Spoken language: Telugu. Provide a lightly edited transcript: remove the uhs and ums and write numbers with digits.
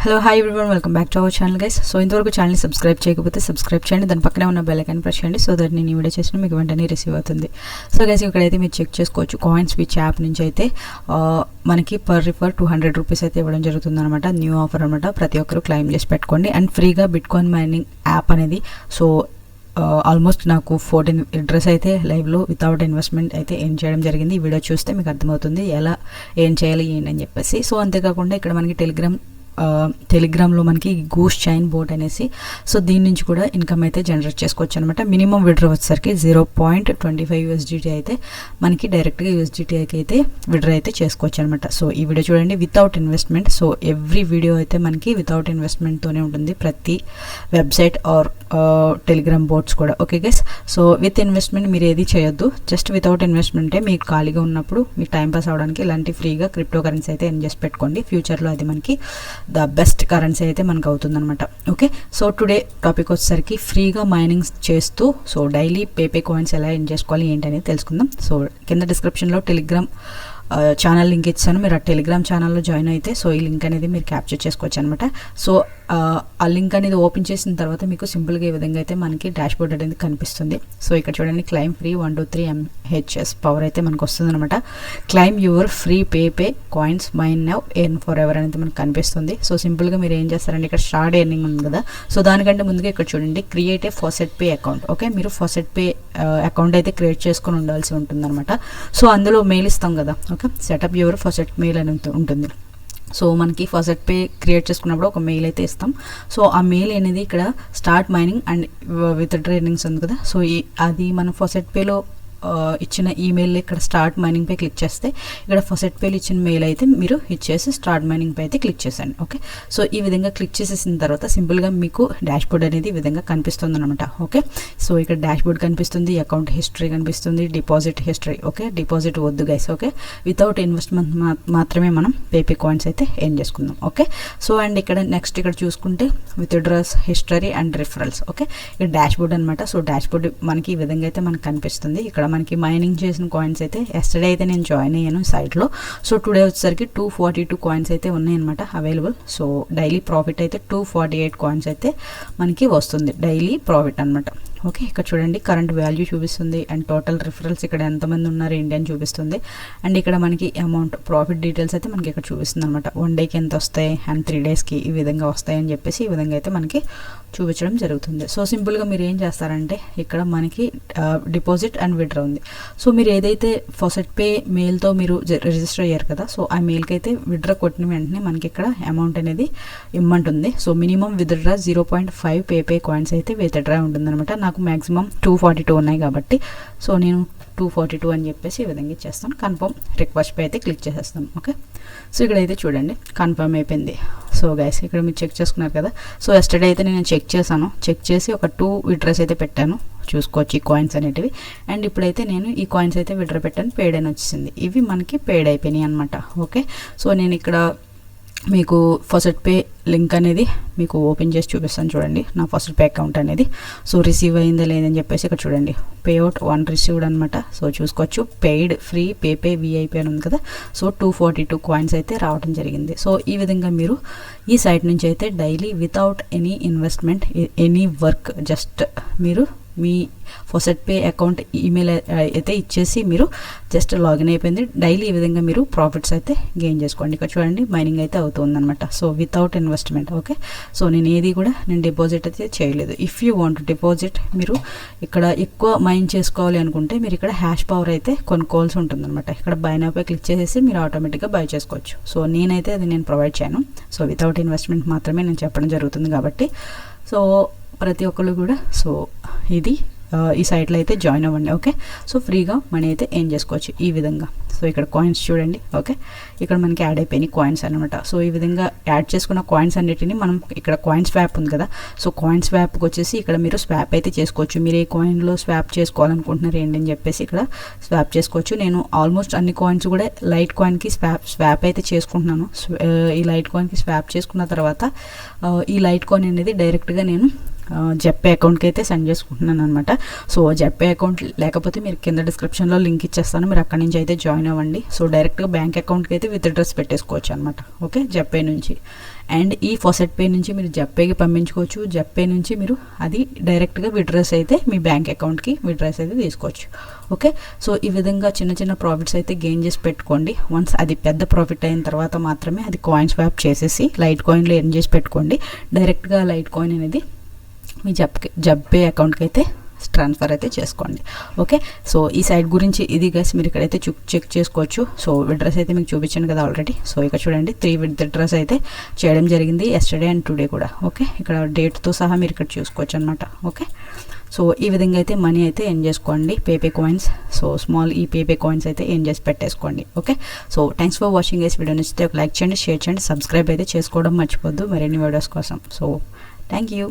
Hello hi everyone, welcome back to our channel guys. So ఇంతవరకు ఛానల్ని సబ్స్క్రైబ్ చేయకపోతే సబ్స్క్రైబ్ చేయండి, దాని పక్కనే ఉన్న బెల్ ఐకాన్ ప్రెస్ చేయండి సో దట్ నేను ఈ వీడియో చేసిన మీకు వెంటనే రిసీవ్ అవుతుంది. సో గైస్ ఇక్కడైతే మీరు చెక్ చేసుకోవచ్చు, కాయిన్ స్విచ్ యాప్ నుంచి అయితే మనకి పర్ రిఫర్ 200 రూపీస్ అయితే ఇవ్వడం జరుగుతుంది అనమాట. న్యూ ఆఫర్ అనమాట, ప్రతి ఒక్కరు క్లైమ్ చేసి పెట్టుకోండి. అండ్ ఫ్రీగా బిట్కాయిన్ మైనింగ్ యాప్ అనేది సో ఆల్మోస్ట్ నాకు 14 విత్డ్రాస్ అయితే లైవ్లో వితౌట్ ఇన్వెస్ట్మెంట్ అయితే ఏం చేయడం జరిగింది. ఈ వీడియో చూస్తే మీకు అర్థమవుతుంది ఎలా ఏం చేయాలి ఏంటని చెప్పేసి. సో అంతేకాకుండా ఇక్కడ మనకి టెలిగ్రామ్లో మనకి గూస్ చైన్ బోట్ అనేసి సో దీని నుంచి కూడా ఇన్కమ్ అయితే జనరేట్ చేసుకోవచ్చు అనమాట. మినిమం విడ్రా వచ్చేసరికి 0.25 USDT అయితే మనకి డైరెక్ట్గా USDTకి అయితే విడ్రా అయితే చేసుకోవచ్చు అనమాట. సో ఈ వీడియో చూడండి, without investment. So every video అయితే మనకి వితౌట్ ఇన్వెస్ట్మెంట్తోనే ఉంటుంది, ప్రతి వెబ్సైట్ ఆర్ టెలిగ్రామ్ బోట్స్ కూడా. Okay guys, so with investment మీరు ఏది చేయొద్దు, జస్ట్ వితౌట్ ఇన్వెస్ట్మెంటే మీకు ఖాళీగా ఉన్నప్పుడు మీకు టైంపాస్ అవడానికి ఇలాంటి ఫ్రీగా క్రిప్టో కరెన్సీ అయితే ఎర్న్ చేసి పెట్టుకోండి. ఫ్యూచర్లో అది మనకి ద బెస్ట్ కరెన్సీ అయితే మనకు అవుతుందన్నమాట. ఓకే, సో టుడే టాపిక్ వచ్చేసరికి ఫ్రీగా మైనింగ్ చేస్తూ సో డైలీ పేపే కాయిన్స్ ఎలా ఎర్న్ చేసుకోవాలి ఏంటనేది తెలుసుకుందాం. సో కింద డిస్క్రిప్షన్లో టెలిగ్రామ్ ఛానల్ లింక్ ఇచ్చాను, మీరు ఆ టెలిగ్రామ్ ఛానల్లో జాయిన్ అయితే సో ఈ లింక్ అనేది మీరు క్యాప్చర్ చేసుకోవచ్చు అనమాట. సో ఆ లింక్ అనేది ఓపెన్ చేసిన తర్వాత మీకు సింపుల్గా ఈ విధంగా అయితే మనకి డాష్ బోర్డ్ అనేది కనిపిస్తుంది. సో ఇక్కడ చూడండి, క్లైమ్ ఫ్రీ 123 MHz పవర్ అయితే మనకు వస్తుంది అనమాట. Claim your free pepe coins mine now earn forever అనేది మనకు కనిపిస్తుంది. సో సింపుల్గా మీరు ఏం చేస్తారంటే ఇక్కడ స్టార్ట్ ఎర్నింగ్ ఉంది కదా, సో దానికంటే ముందుగా ఇక్కడ చూడండి create a FaucetPay account. Okay, మీరు ఫాసెట్ పే అకౌంట్ అయితే క్రియేట్ చేసుకొని ఉండాల్సి ఉంటుంది అనమాట. సో అందులో మెయిల్ ఇస్తాం కదా, okay, setup your faucet mail అని ఉంటుంది. సో మనకి ఫాసెట్ పే క్రియేట్ చేసుకున్నప్పుడు ఒక మెయిల్ అయితే ఇస్తాం. సో ఆ మెయిల్ అనేది ఇక్కడ start mining and with tradings ఉంది కదా, సో అది మన ఫాసెట్ పేలో ఇచ్చిన ఈమెయిల్ ఇక్కడ స్టార్ట్ మైనింగ్ పై క్లిక్ చేస్తే ఇక్కడ ఫాసెట్ పేలో ఇచ్చిన మెయిల్ అయితే మీరు ఇచ్చేసి స్టార్ట్ మైనింగ్ పై అయితే క్లిక్ చేసండి. ఓకే, సో ఈ విధంగా క్లిక్ చేసేసిన తర్వాత సింపుల్గా మీకు డాష్ బోర్డ్ అనేది ఈ విధంగా కనిపిస్తుంది అనమాట. ఓకే, సో ఇక్కడ డాష్ బోర్డ్ కనిపిస్తుంది, అకౌంట్ హిస్టరీ కనిపిస్తుంది, డిపాజిట్ హిస్టరీ. ఓకే, డిపాజిట్ వద్దు గైస్. ఓకే, వితౌట్ ఇన్వెస్ట్మెంట్ మాత్రమే మనం పేపే కాయిన్స్ అయితే ఏం చేసుకుందాం. ఓకే, సో అండ్ ఇక్కడ నెక్స్ట్ ఇక్కడ చూసుకుంటే withdraws history and referrals. Okay, ఇక్కడ డాష్ బోర్డ్ అనమాట. సో డాష్ బోర్డ్ మనకి ఈ విధంగా అయితే మనకు కనిపిస్తుంది. ఇక్కడ మనకి మైనింగ్ చేసిన కాయిన్స్ అయితే ఎస్టర్డే అయితే నేను జాయిన్ అయ్యాను సైట్లో. సో టుడే వచ్చేసరికి 242 కాయిన్స్ అయితే ఉన్నాయన్నమాట అవైలబుల్. సో డైలీ ప్రాఫిట్ అయితే 248 కాయిన్స్ అయితే మనకి వస్తుంది, డైలీ ప్రాఫిట్ అనమాట. ఓకే, ఇక్కడ చూడండి కరెంట్ వాల్యూ చూపిస్తుంది అండ్ టోటల్ రిఫరల్స్ ఇక్కడ ఎంతమంది ఉన్నారు ఏంటి అని చూపిస్తుంది. అండ్ ఇక్కడ మనకి అమౌంట్ ప్రాఫిట్ డీటెయిల్స్ అయితే మనకి ఇక్కడ చూపిస్తుంది అనమాట. 1 డేకి ఎంత వస్తాయి అండ్ 3 డేస్కి ఈ విధంగా వస్తాయి అని చెప్పేసి ఈ విధంగా అయితే మనకి చూపించడం జరుగుతుంది. సో సింపుల్గా మీరు ఏం చేస్తారంటే ఇక్కడ మనకి డిపాజిట్ అండ్ విడ్రా ఉంది. సో మీరు ఏదైతే ఫాసెట్ పే మెయిల్తో మీరు రిజిస్టర్ అయ్యారు కదా, సో ఆ మెయిల్కి అయితే విడ్రా కొట్టిన వెంటనే మనకి ఇక్కడ అమౌంట్ అనేది ఇమ్మంటుంది. So minimum withdraw 0.5 Pepe coins అయితే విత్డ్రా ఉంటుంది అనమాట. నాకు మ్యాక్సిమం 242 ఉన్నాయి కాబట్టి సో నేను 242 అని చెప్పేసి ఈ విధంగా ఇచ్చేస్తాను. కన్ఫర్మ్ రిక్వెస్ట్ పై అయితే క్లిక్ చేసేస్తాను. ఓకే, సో ఇక్కడైతే చూడండి కన్ఫర్మ్ అయిపోయింది. సో గైస్ ఇక్కడ మీరు చెక్ చేసుకున్నారు కదా, సో ఎస్టర్డే అయితే నేను చెక్ చేశాను, చెక్ చేసి ఒక 2 విడ్రాస్ అయితే పెట్టాను, చూసుకోవచ్చు ఈ కాయిన్స్ అనేటివి. అండ్ ఇప్పుడైతే నేను ఈ కాయిన్స్ అయితే విడ్రా పెట్టాను, పేడ్ అని వచ్చింది. ఇవి మనకి పేడ్ అయిపోయినాయి అనమాట. ఓకే, సో నేను ఇక్కడ మీకు ఫాసెట్ పే లింక్ అనేది మీకు ఓపెన్ చేసి చూపిస్తాను చూడండి, నా ఫాసెట్ పే అకౌంట్ అనేది. సో రిసీవ్ అయిందా లేదని చెప్పేసి ఇక్కడ చూడండి పేఅవుట్ 1 రిసీవ్డ్ అనమాట. సో చూసుకోవచ్చు పెయిడ్ ఫ్రీ పేపే విఐపీ అని ఉంది కదా, సో 242 కాయిన్స్ అయితే రావడం జరిగింది. సో ఈ విధంగా మీరు ఈ సైట్ నుంచి అయితే daily without any investment any work just మీరు మీ ఫాసెట్ పే అకౌంట్ ఈమెయిల్ అయితే ఇచ్చేసి మీరు జస్ట్ లాగిన్ అయిపోయింది. డైలీ ఈ విధంగా మీరు ప్రాఫిట్స్ అయితే గెయిన్ చేసుకోండి. ఇక్కడ చూడండి మైనింగ్ అయితే అవుతుందన్నమాట. So without investment. Okay, so నేను ఏది కూడా నేను డిపాజిట్ అయితే చేయలేదు. ఇఫ్ యూ వాంట్ డిపాజిట్ మీరు ఇక్కడ ఎక్కువ మైన్ చేసుకోవాలి అనుకుంటే మీరు ఇక్కడ హ్యాష్ పవర్ అయితే కొనుక్కోవాల్సి ఉంటుందన్నమాట. ఇక్కడ బై నౌ పై క్లిక్ చేసేసి మీరు ఆటోమేటిక్గా బై చేసుకోవచ్చు. సో నేనైతే అది నేను ప్రొవైడ్ చేయను. సో వితౌట్ ఇన్వెస్ట్మెంట్ మాత్రమే నేను చెప్పడం జరుగుతుంది కాబట్టి సో ప్రతి ఒక్కరు కూడా సో ఇది ఈ సైట్లో అయితే జాయిన్ అవ్వండి. ఓకే, సో ఫ్రీగా మనీ అయితే ఏం చేసుకోవచ్చు ఈ విధంగా. సో ఇక్కడ కాయిన్స్ చూడండి. ఓకే, ఇక్కడ మనకి యాడ్ అయిపోయినాయి కాయిన్స్ అనమాట. సో ఈ విధంగా యాడ్ చేసుకున్న కాయిన్స్ అన్నిటిని మనం ఇక్కడ కాయిన్ స్వాప్ ఉంది కదా, సో కాయిన్ స్వాప్కి వచ్చేసి ఇక్కడ మీరు స్వాప్ అయితే చేసుకోవచ్చు. మీరు ఏ కాయిన్లో స్వాప్ చేసుకోవాలనుకుంటున్నారు ఏంటి అని చెప్పేసి ఇక్కడ స్వాప్ చేసుకోవచ్చు. నేను ఆల్మోస్ట్ అన్ని కాయిన్స్ కూడా లైట్ కాయిన్కి స్వాప్ అయితే చేసుకుంటున్నాను. ఈ లైట్ కాయిన్కి స్వాప్ చేసుకున్న తర్వాత ఈ లైట్ కాయిన్ అనేది డైరెక్ట్గా నేను జెప్పే అకౌంట్కి అయితే సెండ్ చేసుకుంటున్నాను అనమాట. సో జెప్పే అకౌంట్ లేకపోతే మీరు కింద డిస్క్రిప్షన్లో లింక్ ఇచ్చేస్తాను, మీరు అక్కడి నుంచి అయితే జాయిన్ అవ్వండి. సో డైరెక్ట్గా బ్యాంక్ అకౌంట్కి అయితే విత్ డ్రెస్ పెట్టేసుకోవచ్చు అనమాట. ఓకే, జెప్పే నుంచి. అండ్ ఈ ఫాసెట్ పే నుంచి మీరు జెప్పేకి పంపించుకోవచ్చు, జెప్పే నుంచి మీరు అది డైరెక్ట్గా విత్డ్రాస్ అయితే మీ బ్యాంక్ అకౌంట్కి విత్డ్రాస్ అయితే తీసుకోవచ్చు. ఓకే, సో ఈ విధంగా చిన్న చిన్న ప్రాఫిట్స్ అయితే గెయిన్ చేసి పెట్టుకోండి. వన్స్ అది పెద్ద ప్రాఫిట్ అయిన తర్వాత మాత్రమే అది కాయిన్ స్వాప్ చేసేసి లైట్ కాయిన్లో ఎర్న్ చేసి పెట్టుకోండి. డైరెక్ట్గా లైట్ కాయిన్ అనేది మీ జెప్పే అకౌంట్కి అయితే ట్రాన్స్ఫర్ అయితే చేసుకోండి. ఓకే, సో ఈ సైట్ గురించి ఇది గైస్ మీరు ఇక్కడైతే చెక్ చేసుకోవచ్చు. సో విత్డ్రాస్ అయితే మీకు చూపించాను కదా ఆల్రెడీ. సో ఇక్కడ చూడండి 3 విత్డ్రాస్ అయితే చేయడం జరిగింది ఎస్టర్డే అండ్ టుడే కూడా. ఓకే, ఇక్కడ డేట్తో సహా మీరు ఇక్కడ చూసుకోవచ్చు అనమాట. ఓకే, సో ఈ విధంగా అయితే మనీ అయితే ఎర్న్ చేసుకోండి. పేపే కాయిన్స్, సో స్మాల్ ఈ పేపే కాయిన్స్ అయితే ఎర్న్ చేసి పెట్టేసుకోండి. Okay, so thanks for watching guys. Video నచ్చితే ఒక లైక్ చేయండి, షేర్ చేయండి, సబ్స్క్రైబ్ అయితే చేసుకోవడం మర్చిపోద్దు మరిన్ని వీడియోస్ కోసం. So thank you.